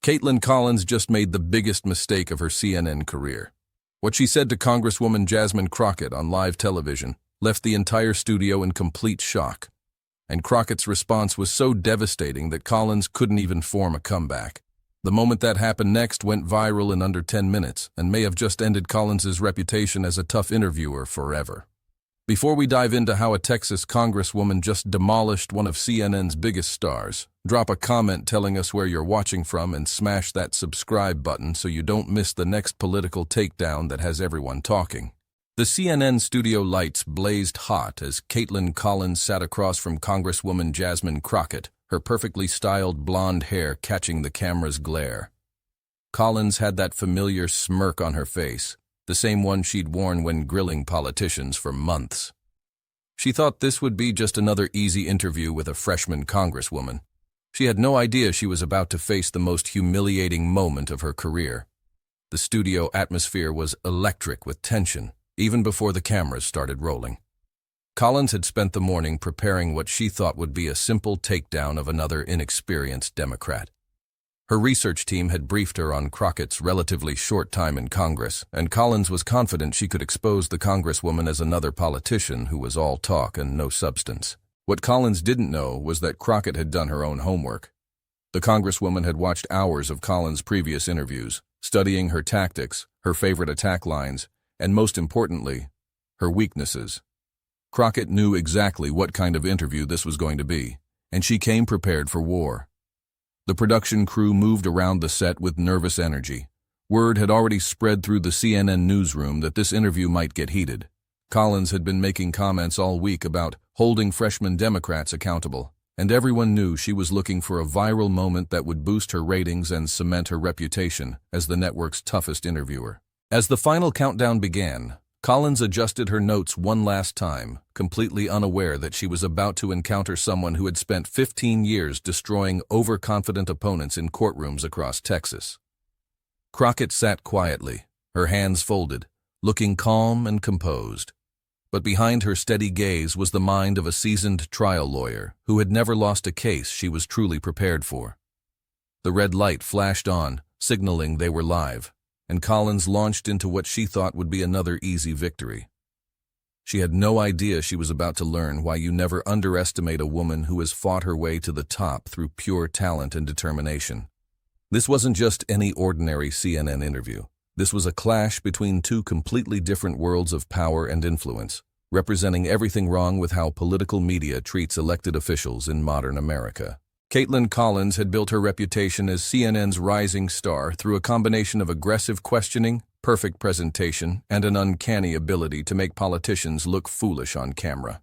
Kaitlan Collins just made the biggest mistake of her CNN career. What she said to Congresswoman Jasmine Crockett on live television left the entire studio in complete shock. And Crockett's response was so devastating that Collins couldn't even form a comeback. The moment that happened next went viral in under 10 minutes and may have just ended Collins's reputation as a tough interviewer forever. Before we dive into how a Texas congresswoman just demolished one of CNN's biggest stars, drop a comment telling us where you're watching from and smash that subscribe button so you don't miss the next political takedown that has everyone talking. The CNN studio lights blazed hot as Kaitlan Collins sat across from Congresswoman Jasmine Crockett, her perfectly styled blonde hair catching the camera's glare. Collins had that familiar smirk on her face, the same one she'd worn when grilling politicians for months. She thought this would be just another easy interview with a freshman congresswoman. She had no idea she was about to face the most humiliating moment of her career. The studio atmosphere was electric with tension, even before the cameras started rolling. Collins had spent the morning preparing what she thought would be a simple takedown of another inexperienced Democrat. Her research team had briefed her on Crockett's relatively short time in Congress, and Collins was confident she could expose the congresswoman as another politician who was all talk and no substance. What Collins didn't know was that Crockett had done her own homework. The congresswoman had watched hours of Collins' previous interviews, studying her tactics, her favorite attack lines, and most importantly, her weaknesses. Crockett knew exactly what kind of interview this was going to be, and she came prepared for war. The production crew moved around the set with nervous energy. Word had already spread through the CNN newsroom that this interview might get heated. Collins had been making comments all week about holding freshman Democrats accountable, and everyone knew she was looking for a viral moment that would boost her ratings and cement her reputation as the network's toughest interviewer. As the final countdown began, Collins adjusted her notes one last time, completely unaware that she was about to encounter someone who had spent 15 years destroying overconfident opponents in courtrooms across Texas. Crockett sat quietly, her hands folded, looking calm and composed. But behind her steady gaze was the mind of a seasoned trial lawyer who had never lost a case she was truly prepared for. The red light flashed on, signaling they were live, and Collins launched into what she thought would be another easy victory. She had no idea she was about to learn why you never underestimate a woman who has fought her way to the top through pure talent and determination. This wasn't just any ordinary CNN interview. This was a clash between two completely different worlds of power and influence, representing everything wrong with how political media treats elected officials in modern America. Kaitlan Collins had built her reputation as CNN's rising star through a combination of aggressive questioning, perfect presentation, and an uncanny ability to make politicians look foolish on camera.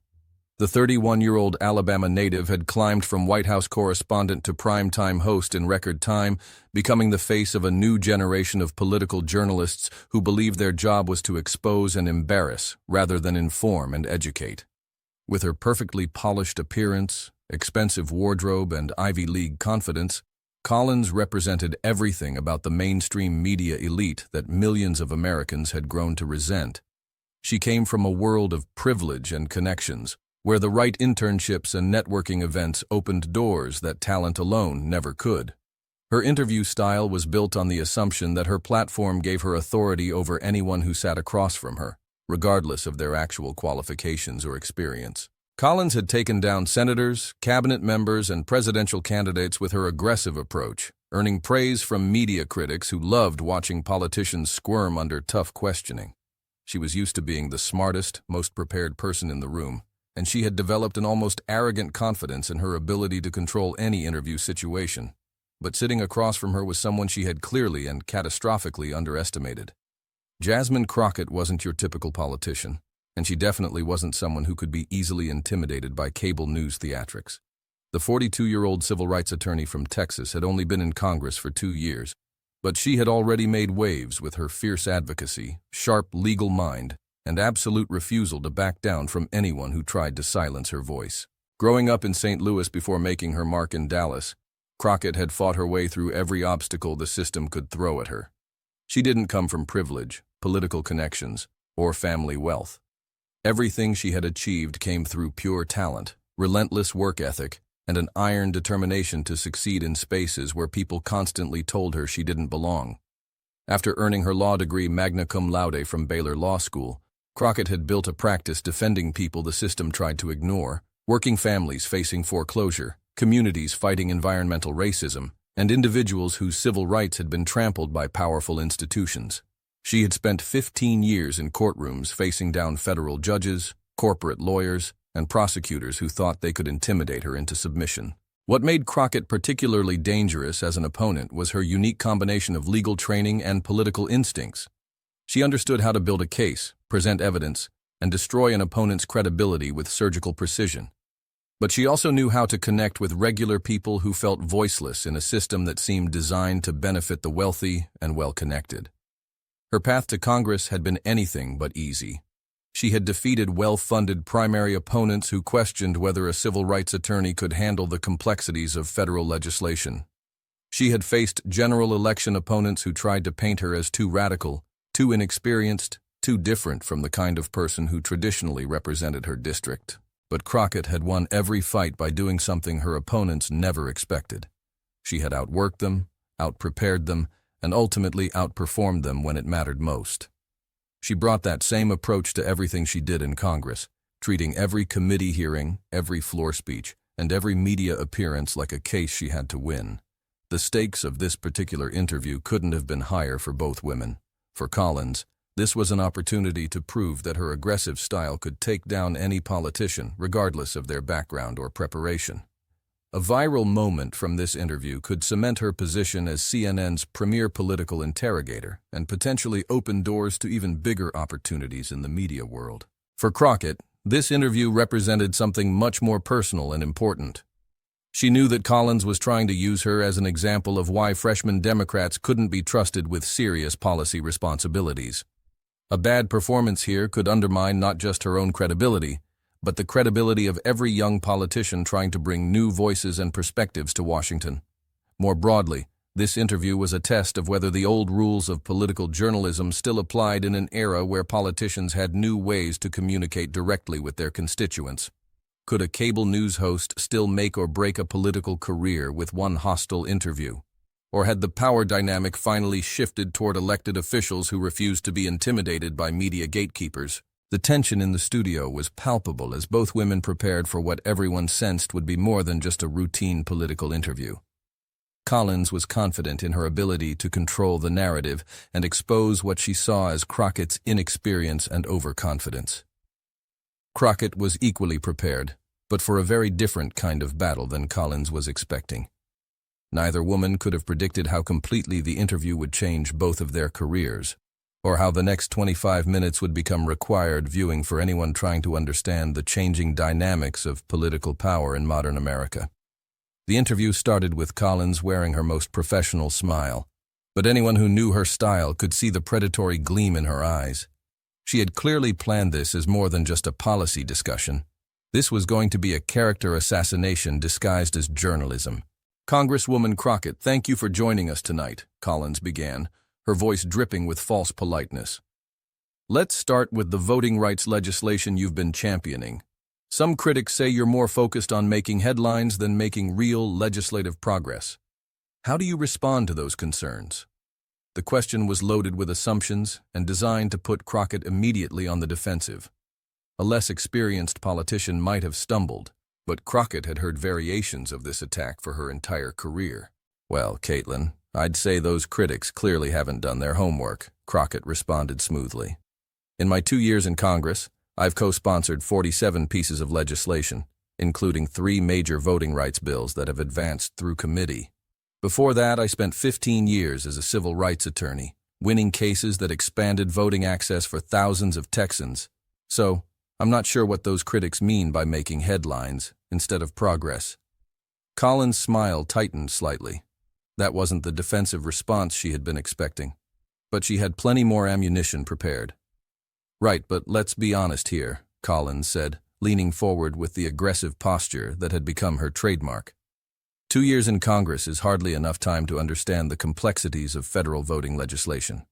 The 31-year-old Alabama native had climbed from White House correspondent to primetime host in record time, becoming the face of a new generation of political journalists who believed their job was to expose and embarrass rather than inform and educate. With her perfectly polished appearance, expensive wardrobe, and Ivy League confidence, Collins represented everything about the mainstream media elite that millions of Americans had grown to resent. She came from a world of privilege and connections, where the right internships and networking events opened doors that talent alone never could. Her interview style was built on the assumption that her platform gave her authority over anyone who sat across from her, regardless of their actual qualifications or experience. Collins had taken down senators, cabinet members, and presidential candidates with her aggressive approach, earning praise from media critics who loved watching politicians squirm under tough questioning. She was used to being the smartest, most prepared person in the room, and she had developed an almost arrogant confidence in her ability to control any interview situation. But sitting across from her was someone she had clearly and catastrophically underestimated. Jasmine Crockett wasn't your typical politician, and she definitely wasn't someone who could be easily intimidated by cable news theatrics. The 42-year-old civil rights attorney from Texas had only been in Congress for 2 years, but she had already made waves with her fierce advocacy, sharp legal mind, and absolute refusal to back down from anyone who tried to silence her voice. Growing up in St. Louis before making her mark in Dallas, Crockett had fought her way through every obstacle the system could throw at her. She didn't come from privilege, political connections, or family wealth. Everything she had achieved came through pure talent, relentless work ethic, and an iron determination to succeed in spaces where people constantly told her she didn't belong. After earning her law degree magna cum laude from Baylor Law School, Crockett had built a practice defending people the system tried to ignore: working families facing foreclosure, communities fighting environmental racism, and individuals whose civil rights had been trampled by powerful institutions. She had spent 15 years in courtrooms facing down federal judges, corporate lawyers, and prosecutors who thought they could intimidate her into submission. What made Crockett particularly dangerous as an opponent was her unique combination of legal training and political instincts. She understood how to build a case, present evidence, and destroy an opponent's credibility with surgical precision. But she also knew how to connect with regular people who felt voiceless in a system that seemed designed to benefit the wealthy and well-connected. Her path to Congress had been anything but easy. She had defeated well-funded primary opponents who questioned whether a civil rights attorney could handle the complexities of federal legislation. She had faced general election opponents who tried to paint her as too radical, too inexperienced, too different from the kind of person who traditionally represented her district. But Crockett had won every fight by doing something her opponents never expected. She had outworked them, outprepared them, and ultimately outperformed them when it mattered most. She brought that same approach to everything she did in Congress, treating every committee hearing, every floor speech, and every media appearance like a case she had to win. The stakes of this particular interview couldn't have been higher for both women. For Collins, this was an opportunity to prove that her aggressive style could take down any politician, regardless of their background or preparation. A viral moment from this interview could cement her position as CNN's premier political interrogator and potentially open doors to even bigger opportunities in the media world. For Crockett, this interview represented something much more personal and important. She knew that Collins was trying to use her as an example of why freshman Democrats couldn't be trusted with serious policy responsibilities. A bad performance here could undermine not just her own credibility, but the credibility of every young politician trying to bring new voices and perspectives to Washington. More broadly, this interview was a test of whether the old rules of political journalism still applied in an era where politicians had new ways to communicate directly with their constituents. Could a cable news host still make or break a political career with one hostile interview? Or had the power dynamic finally shifted toward elected officials who refused to be intimidated by media gatekeepers? The tension in the studio was palpable as both women prepared for what everyone sensed would be more than just a routine political interview. Collins was confident in her ability to control the narrative and expose what she saw as Crockett's inexperience and overconfidence. Crockett was equally prepared, but for a very different kind of battle than Collins was expecting. Neither woman could have predicted how completely the interview would change both of their careers, or how the next 25 minutes would become required viewing for anyone trying to understand the changing dynamics of political power in modern America. The interview started with Collins wearing her most professional smile, but anyone who knew her style could see the predatory gleam in her eyes. She had clearly planned this as more than just a policy discussion. This was going to be a character assassination disguised as journalism. "Congresswoman Crockett, thank you for joining us tonight," Collins began, her voice dripping with false politeness. "Let's start with the voting rights legislation you've been championing. Some critics say you're more focused on making headlines than making real legislative progress. How do you respond to those concerns?" The question was loaded with assumptions and designed to put Crockett immediately on the defensive. A less experienced politician might have stumbled, but Crockett had heard variations of this attack for her entire career. "Well, Kaitlan, I'd say those critics clearly haven't done their homework," Crockett responded smoothly. "In my 2 years in Congress, I've co-sponsored 47 pieces of legislation, including 3 major voting rights bills that have advanced through committee. Before that, I spent 15 years as a civil rights attorney, winning cases that expanded voting access for thousands of Texans. So, I'm not sure what those critics mean by making headlines instead of progress." Collins' smile tightened slightly. That wasn't the defensive response she had been expecting, but she had plenty more ammunition prepared. "Right, but let's be honest here," Collins said, leaning forward with the aggressive posture that had become her trademark. 2 years in Congress is hardly enough time to understand the complexities of federal voting legislation.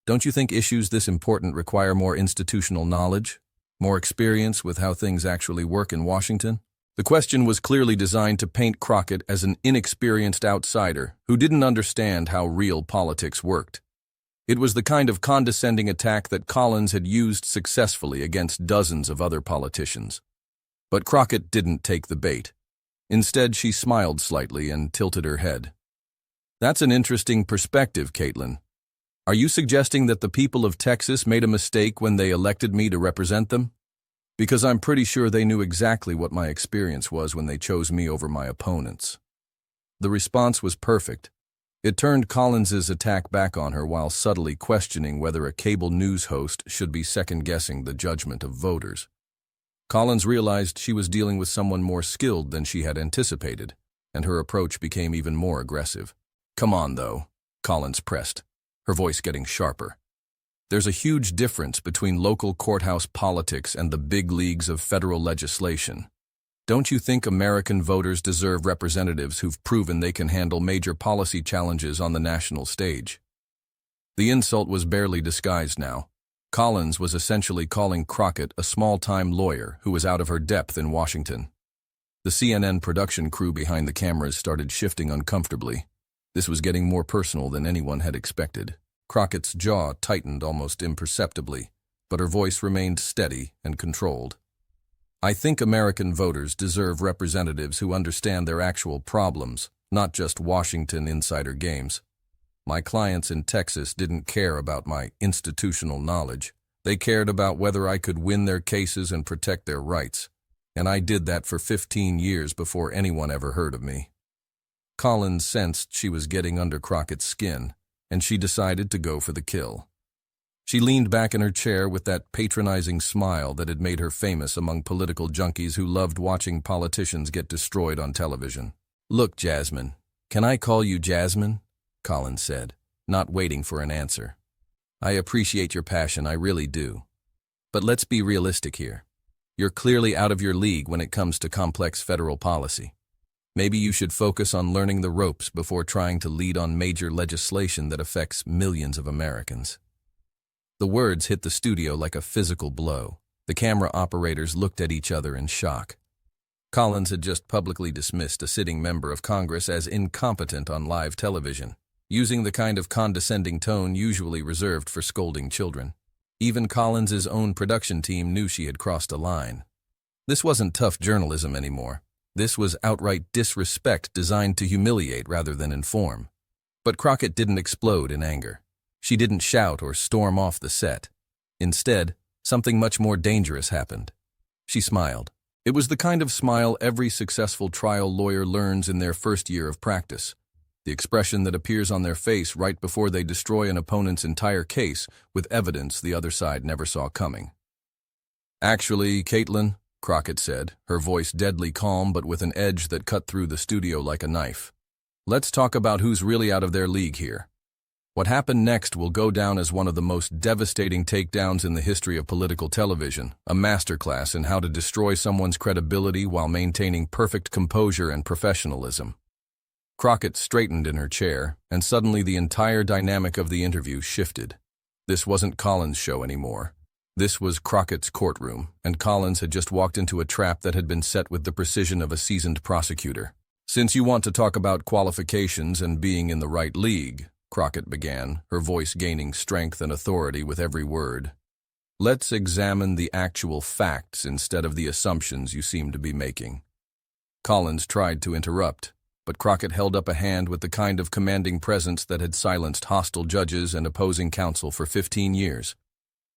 Don't you think issues this important require more institutional knowledge, more experience with how things actually work in Washington? The question was clearly designed to paint Crockett as an inexperienced outsider who didn't understand how real politics worked. It was the kind of condescending attack that Collins had used successfully against dozens of other politicians. But Crockett didn't take the bait. Instead, she smiled slightly and tilted her head. "That's an interesting perspective, Kaitlan. Are you suggesting that the people of Texas made a mistake when they elected me to represent them? Because I'm pretty sure they knew exactly what my experience was when they chose me over my opponents." The response was perfect. It turned Collins's attack back on her while subtly questioning whether a cable news host should be second-guessing the judgment of voters. Collins realized she was dealing with someone more skilled than she had anticipated, and her approach became even more aggressive. "Come on, though," Collins pressed, her voice getting sharper. "There's a huge difference between local courthouse politics and the big leagues of federal legislation. Don't you think American voters deserve representatives who've proven they can handle major policy challenges on the national stage?" The insult was barely disguised now. Collins was essentially calling Crockett a small-time lawyer who was out of her depth in Washington. The CNN production crew behind the cameras started shifting uncomfortably. This was getting more personal than anyone had expected. Crockett's jaw tightened almost imperceptibly, but her voice remained steady and controlled. "I think American voters deserve representatives who understand their actual problems, not just Washington insider games. My clients in Texas didn't care about my institutional knowledge. They cared about whether I could win their cases and protect their rights. And I did that for 15 years before anyone ever heard of me." Collins sensed she was getting under Crockett's skin, and she decided to go for the kill. She leaned back in her chair with that patronizing smile that had made her famous among political junkies who loved watching politicians get destroyed on television. "Look, Jasmine, can I call you Jasmine?" Collins said, not waiting for an answer. "I appreciate your passion, I really do. But let's be realistic here. You're clearly out of your league when it comes to complex federal policy. Maybe you should focus on learning the ropes before trying to lead on major legislation that affects millions of Americans." The words hit the studio like a physical blow. The camera operators looked at each other in shock. Collins had just publicly dismissed a sitting member of Congress as incompetent on live television, using the kind of condescending tone usually reserved for scolding children. Even Collins's own production team knew she had crossed a line. This wasn't tough journalism anymore. This was outright disrespect designed to humiliate rather than inform. But Crockett didn't explode in anger. She didn't shout or storm off the set. Instead, something much more dangerous happened. She smiled. It was the kind of smile every successful trial lawyer learns in their first year of practice. The expression that appears on their face right before they destroy an opponent's entire case with evidence the other side never saw coming. "Actually, Kaitlan," Crockett said, her voice deadly calm but with an edge that cut through the studio like a knife, "let's talk about who's really out of their league here. What happened next will go down as one of the most devastating takedowns in the history of political television, a masterclass in how to destroy someone's credibility while maintaining perfect composure and professionalism." Crockett straightened in her chair, and suddenly the entire dynamic of the interview shifted. This wasn't Collins' show anymore. This was Crockett's courtroom, and Collins had just walked into a trap that had been set with the precision of a seasoned prosecutor. "Since you want to talk about qualifications and being in the right league," Crockett began, her voice gaining strength and authority with every word, "let's examine the actual facts instead of the assumptions you seem to be making." Collins tried to interrupt, but Crockett held up a hand with the kind of commanding presence that had silenced hostile judges and opposing counsel for 15 years.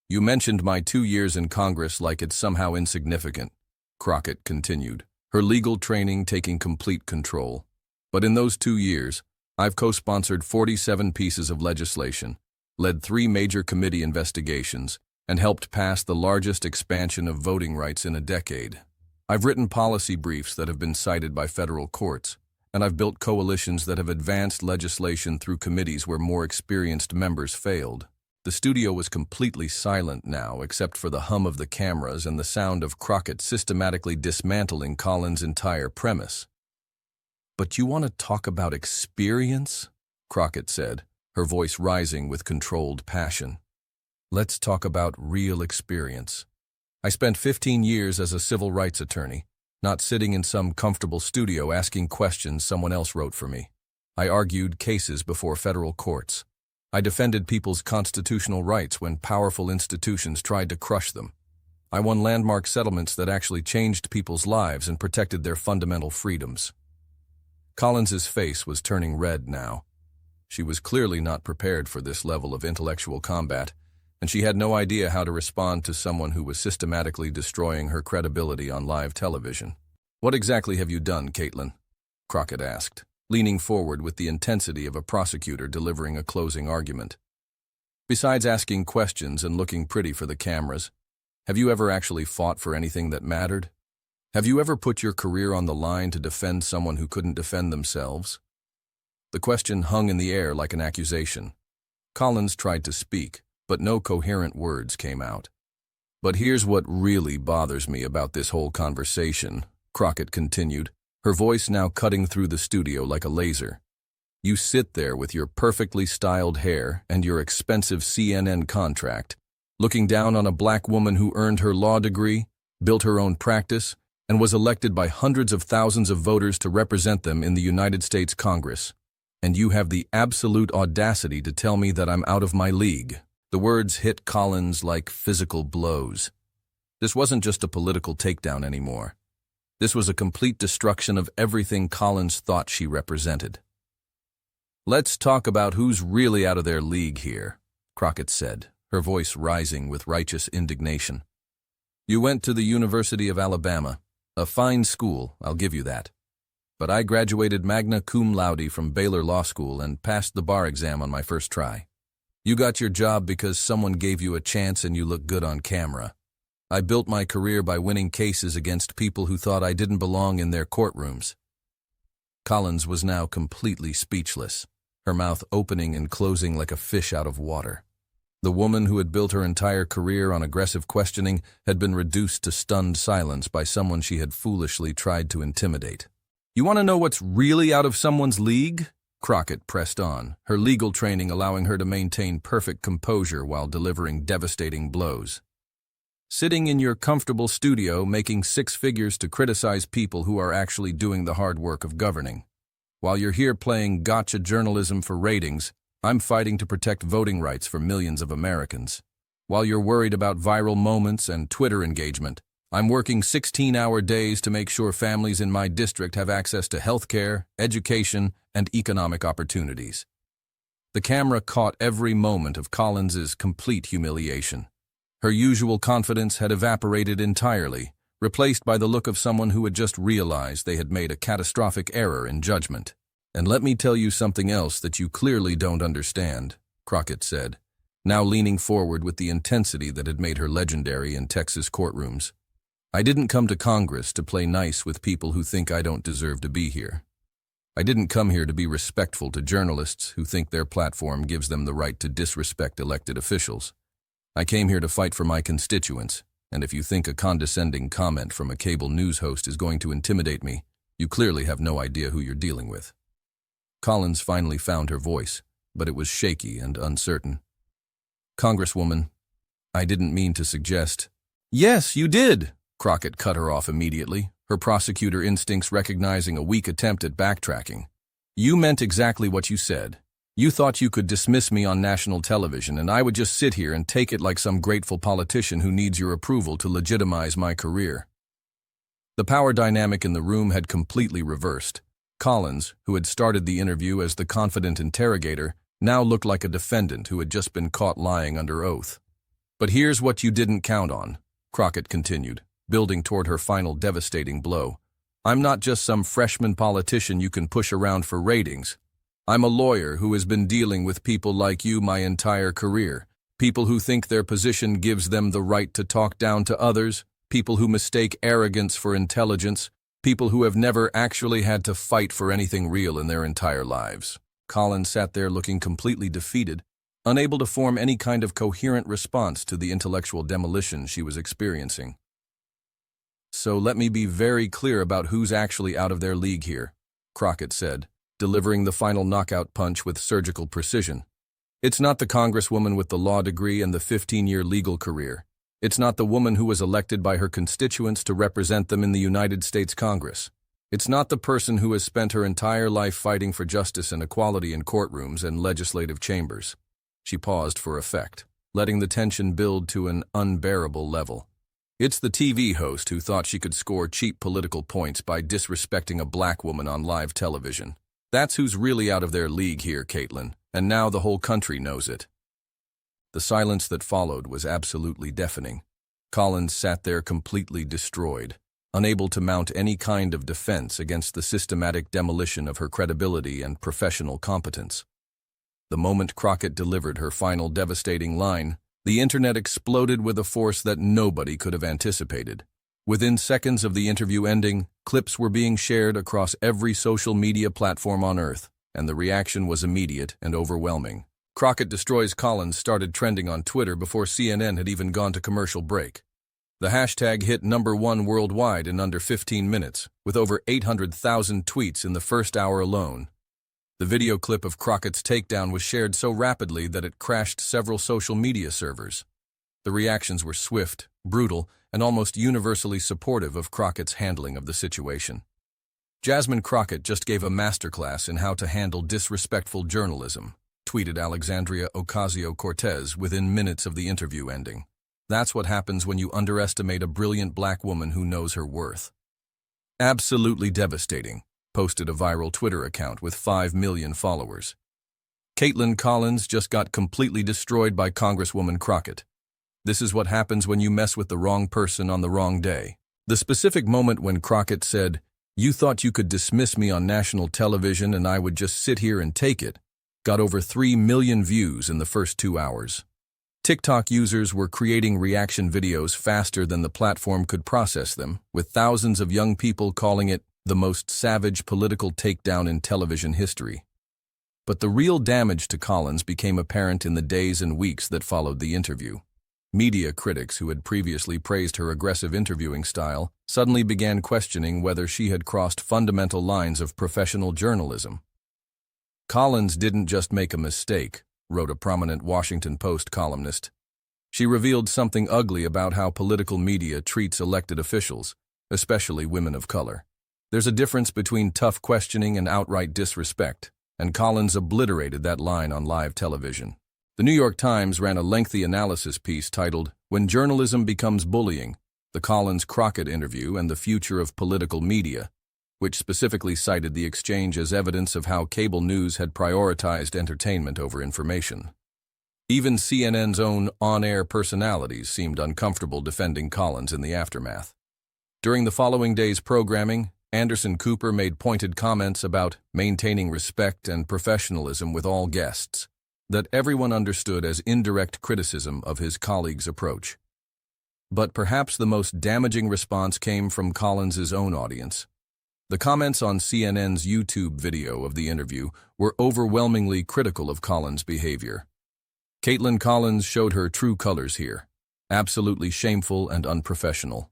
"You mentioned my 2 years in Congress like it's somehow insignificant," Crockett continued, her legal training taking complete control. "But in those 2 years, I've co-sponsored 47 pieces of legislation, led 3 major committee investigations, and helped pass the largest expansion of voting rights in a decade. I've written policy briefs that have been cited by federal courts, and I've built coalitions that have advanced legislation through committees where more experienced members failed." The studio was completely silent now, except for the hum of the cameras and the sound of Crockett systematically dismantling Collins' entire premise. "But you want to talk about experience?" Crockett said, her voice rising with controlled passion. "Let's talk about real experience. I spent 15 years as a civil rights attorney, not sitting in some comfortable studio asking questions someone else wrote for me. I argued cases before federal courts. I defended people's constitutional rights when powerful institutions tried to crush them. I won landmark settlements that actually changed people's lives and protected their fundamental freedoms. Collins's face was turning red now. She was clearly not prepared for this level of intellectual combat, and she had no idea how to respond to someone who was systematically destroying her credibility on live television. "What exactly have you done, Kaitlan?" Crockett asked, leaning forward with the intensity of a prosecutor delivering a closing argument. "Besides asking questions and looking pretty for the cameras, have you ever actually fought for anything that mattered? Have you ever put your career on the line to defend someone who couldn't defend themselves?" The question hung in the air like an accusation. Collins tried to speak, but no coherent words came out. "But here's what really bothers me about this whole conversation," Crockett continued, her voice now cutting through the studio like a laser. "You sit there with your perfectly styled hair and your expensive CNN contract, looking down on a black woman who earned her law degree, built her own practice, and was elected by hundreds of thousands of voters to represent them in the United States Congress. And you have the absolute audacity to tell me that I'm out of my league." The words hit Collins like physical blows. This wasn't just a political takedown anymore. This was a complete destruction of everything Collins thought she represented. "Let's talk about who's really out of their league here," Crockett said, her voice rising with righteous indignation. "You went to the University of Alabama, a fine school, I'll give you that. But I graduated magna cum laude from Baylor Law School and passed the bar exam on my first try. You got your job because someone gave you a chance and you look good on camera. I built my career by winning cases against people who thought I didn't belong in their courtrooms." Collins was now completely speechless, her mouth opening and closing like a fish out of water. The woman who had built her entire career on aggressive questioning had been reduced to stunned silence by someone she had foolishly tried to intimidate. "You want to know what's really out of someone's league?" Crockett pressed on, her legal training allowing her to maintain perfect composure while delivering devastating blows. "Sitting in your comfortable studio making six figures to criticize people who are actually doing the hard work of governing. While you're here playing gotcha journalism for ratings, I'm fighting to protect voting rights for millions of Americans. While you're worried about viral moments and Twitter engagement, I'm working 16-hour days to make sure families in my district have access to health care, education, and economic opportunities." The camera caught every moment of Collins's complete humiliation. Her usual confidence had evaporated entirely, replaced by the look of someone who had just realized they had made a catastrophic error in judgment. "And let me tell you something else that you clearly don't understand," Crockett said, now leaning forward with the intensity that had made her legendary in Texas courtrooms. "I didn't come to Congress to play nice with people who think I don't deserve to be here. I didn't come here to be respectful to journalists who think their platform gives them the right to disrespect elected officials. I came here to fight for my constituents, and if you think a condescending comment from a cable news host is going to intimidate me, you clearly have no idea who you're dealing with." Collins finally found her voice, but it was shaky and uncertain. "Congresswoman, I didn't mean to suggest—" "Yes, you did!" Crockett cut her off immediately, her prosecutor instincts recognizing a weak attempt at backtracking. "You meant exactly what you said. You thought you could dismiss me on national television and I would just sit here and take it like some grateful politician who needs your approval to legitimize my career." The power dynamic in the room had completely reversed. Collins, who had started the interview as the confident interrogator, now looked like a defendant who had just been caught lying under oath. "But here's what you didn't count on," Crockett continued, building toward her final devastating blow. "I'm not just some freshman politician you can push around for ratings. I'm a lawyer who has been dealing with people like you my entire career, people who think their position gives them the right to talk down to others, people who mistake arrogance for intelligence, people who have never actually had to fight for anything real in their entire lives." Collins sat there looking completely defeated, unable to form any kind of coherent response to the intellectual demolition she was experiencing. "So let me be very clear about who's actually out of their league here," Crockett said, delivering the final knockout punch with surgical precision. "It's not the congresswoman with the law degree and the 15-year legal career. It's not the woman who was elected by her constituents to represent them in the United States Congress. It's not the person who has spent her entire life fighting for justice and equality in courtrooms and legislative chambers. She paused for effect, letting the tension build to an unbearable level. It's the TV host who thought she could score cheap political points by disrespecting a black woman on live television. That's who's really out of their league here, Kaitlan, and now the whole country knows it. The silence that followed was absolutely deafening. Collins sat there completely destroyed, unable to mount any kind of defense against the systematic demolition of her credibility and professional competence. The moment Crockett delivered her final devastating line, the internet exploded with a force that nobody could have anticipated. Within seconds of the interview ending, clips were being shared across every social media platform on Earth, and the reaction was immediate and overwhelming. Crockett destroys Collins started trending on Twitter before CNN had even gone to commercial break. The hashtag hit #1 worldwide in under 15 minutes, with over 800,000 tweets in the first hour alone. The video clip of Crockett's takedown was shared so rapidly that it crashed several social media servers. The reactions were swift, brutal, and almost universally supportive of Crockett's handling of the situation. Jasmine Crockett just gave a masterclass in how to handle disrespectful journalism, tweeted Alexandria Ocasio-Cortez within minutes of the interview ending. That's what happens when you underestimate a brilliant black woman who knows her worth. Absolutely devastating, posted a viral Twitter account with 5 million followers. Kaitlan Collins just got completely destroyed by Congresswoman Crockett. This is what happens when you mess with the wrong person on the wrong day. The specific moment when Crockett said, "You thought you could dismiss me on national television and I would just sit here and take it," got over 3 million views in the first 2 hours. TikTok users were creating reaction videos faster than the platform could process them, with thousands of young people calling it the most savage political takedown in television history. But the real damage to Collins became apparent in the days and weeks that followed the interview. Media critics who had previously praised her aggressive interviewing style suddenly began questioning whether she had crossed fundamental lines of professional journalism. Collins didn't just make a mistake, wrote a prominent Washington Post columnist. She revealed something ugly about how political media treats elected officials, especially women of color. There's a difference between tough questioning and outright disrespect, and Collins obliterated that line on live television. The New York Times ran a lengthy analysis piece titled, "When Journalism Becomes Bullying, the Collins-Crockett Interview and the Future of Political Media," which specifically cited the exchange as evidence of how cable news had prioritized entertainment over information. Even CNN's own on-air personalities seemed uncomfortable defending Collins in the aftermath. During the following day's programming, Anderson Cooper made pointed comments about maintaining respect and professionalism with all guests, that everyone understood as indirect criticism of his colleagues' approach. But perhaps the most damaging response came from Collins's own audience. The comments on CNN's YouTube video of the interview were overwhelmingly critical of Collins' behavior. Kaitlan Collins showed her true colors here, absolutely shameful and unprofessional.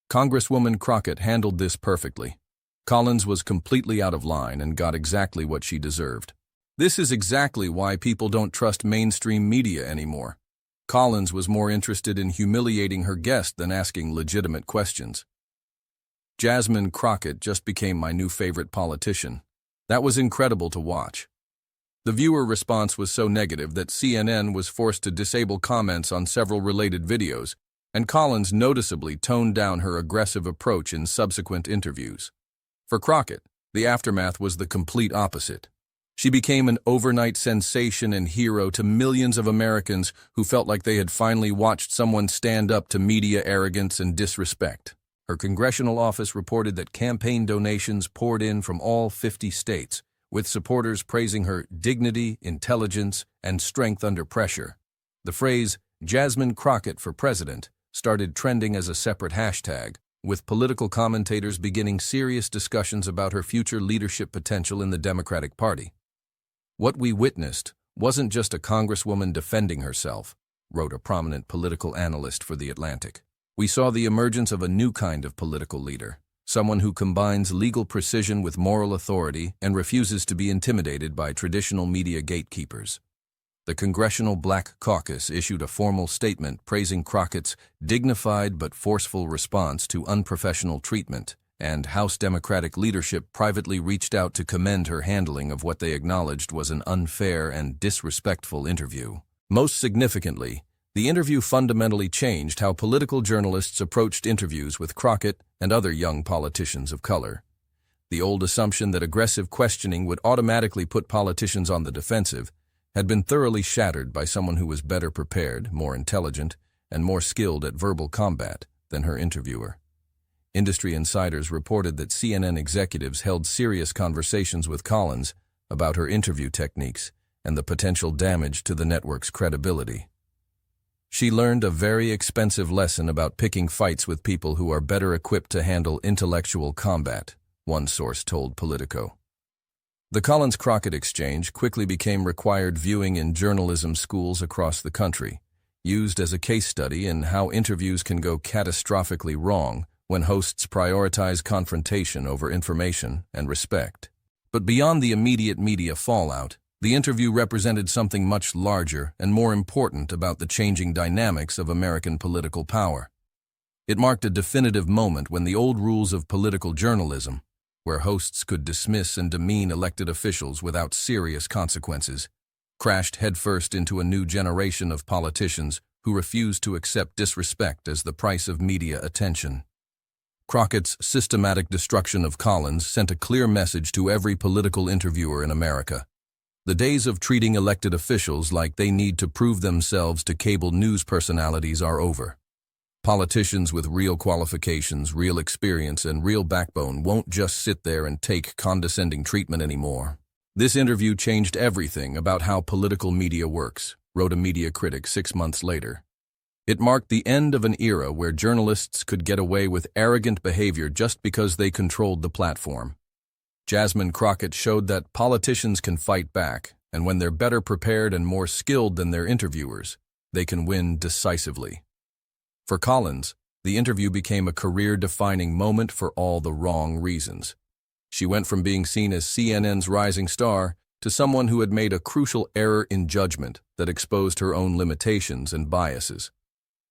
Congresswoman Crockett handled this perfectly. Collins was completely out of line and got exactly what she deserved. This is exactly why people don't trust mainstream media anymore. Collins was more interested in humiliating her guest than asking legitimate questions. Jasmine Crockett just became my new favorite politician. That was incredible to watch. The viewer response was so negative that CNN was forced to disable comments on several related videos, and Collins noticeably toned down her aggressive approach in subsequent interviews. For Crockett, the aftermath was the complete opposite. She became an overnight sensation and hero to millions of Americans who felt like they had finally watched someone stand up to media arrogance and disrespect. Her congressional office reported that campaign donations poured in from all 50 states, with supporters praising her dignity, intelligence, and strength under pressure. The phrase, "Jasmine Crockett for President," started trending as a separate hashtag, with political commentators beginning serious discussions about her future leadership potential in the Democratic Party. What we witnessed wasn't just a congresswoman defending herself, wrote a prominent political analyst for The Atlantic. We saw the emergence of a new kind of political leader, someone who combines legal precision with moral authority and refuses to be intimidated by traditional media gatekeepers. The Congressional Black Caucus issued a formal statement praising Crockett's dignified but forceful response to unprofessional treatment, and House Democratic leadership privately reached out to commend her handling of what they acknowledged was an unfair and disrespectful interview. Most significantly, the interview fundamentally changed how political journalists approached interviews with Crockett and other young politicians of color. The old assumption that aggressive questioning would automatically put politicians on the defensive had been thoroughly shattered by someone who was better prepared, more intelligent, and more skilled at verbal combat than her interviewer. Industry insiders reported that CNN executives held serious conversations with Collins about her interview techniques and the potential damage to the network's credibility. She learned a very expensive lesson about picking fights with people who are better equipped to handle intellectual combat, one source told Politico. The Collins-Crockett exchange quickly became required viewing in journalism schools across the country, used as a case study in how interviews can go catastrophically wrong when hosts prioritize confrontation over information and respect. But beyond the immediate media fallout, the interview represented something much larger and more important about the changing dynamics of American political power. It marked a definitive moment when the old rules of political journalism, where hosts could dismiss and demean elected officials without serious consequences, crashed headfirst into a new generation of politicians who refused to accept disrespect as the price of media attention. Crockett's systematic destruction of Collins sent a clear message to every political interviewer in America. The days of treating elected officials like they need to prove themselves to cable news personalities are over. Politicians with real qualifications, real experience, and real backbone won't just sit there and take condescending treatment anymore. This interview changed everything about how political media works, wrote a media critic 6 months later. It marked the end of an era where journalists could get away with arrogant behavior just because they controlled the platform. Jasmine Crockett showed that politicians can fight back, and when they're better prepared and more skilled than their interviewers, they can win decisively. For Collins, the interview became a career-defining moment for all the wrong reasons. She went from being seen as CNN's rising star to someone who had made a crucial error in judgment that exposed her own limitations and biases.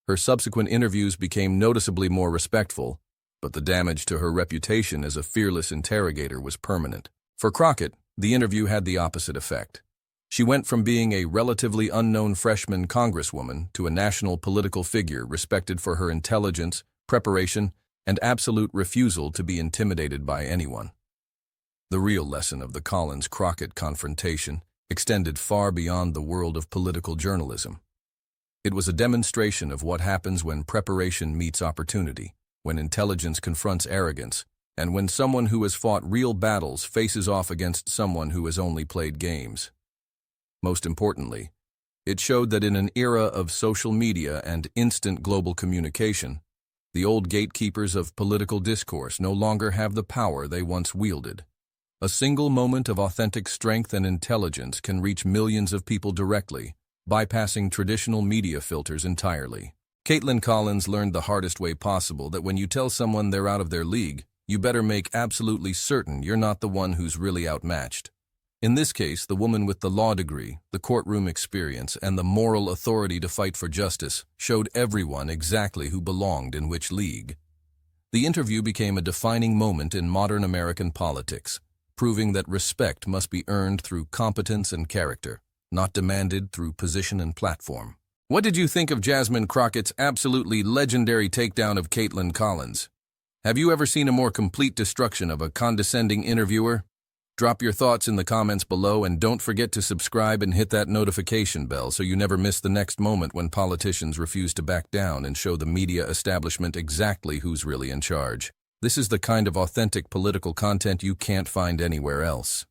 Her subsequent interviews became noticeably more respectful, but the damage to her reputation as a fearless interrogator was permanent. For Crockett, the interview had the opposite effect. She went from being a relatively unknown freshman congresswoman to a national political figure respected for her intelligence, preparation, and absolute refusal to be intimidated by anyone. The real lesson of the Collins-Crockett confrontation extended far beyond the world of political journalism. It was a demonstration of what happens when preparation meets opportunity, when intelligence confronts arrogance, and when someone who has fought real battles faces off against someone who has only played games. Most importantly, it showed that in an era of social media and instant global communication, the old gatekeepers of political discourse no longer have the power they once wielded. A single moment of authentic strength and intelligence can reach millions of people directly, bypassing traditional media filters entirely. Kaitlan Collins learned the hardest way possible that when you tell someone they're out of their league, you better make absolutely certain you're not the one who's really outmatched. In this case, the woman with the law degree, the courtroom experience, and the moral authority to fight for justice showed everyone exactly who belonged in which league. The interview became a defining moment in modern American politics, proving that respect must be earned through competence and character, not demanded through position and platform. What did you think of Jasmine Crockett's absolutely legendary takedown of Kaitlan Collins? Have you ever seen a more complete destruction of a condescending interviewer? Drop your thoughts in the comments below, and don't forget to subscribe and hit that notification bell so you never miss the next moment when politicians refuse to back down and show the media establishment exactly who's really in charge. This is the kind of authentic political content you can't find anywhere else.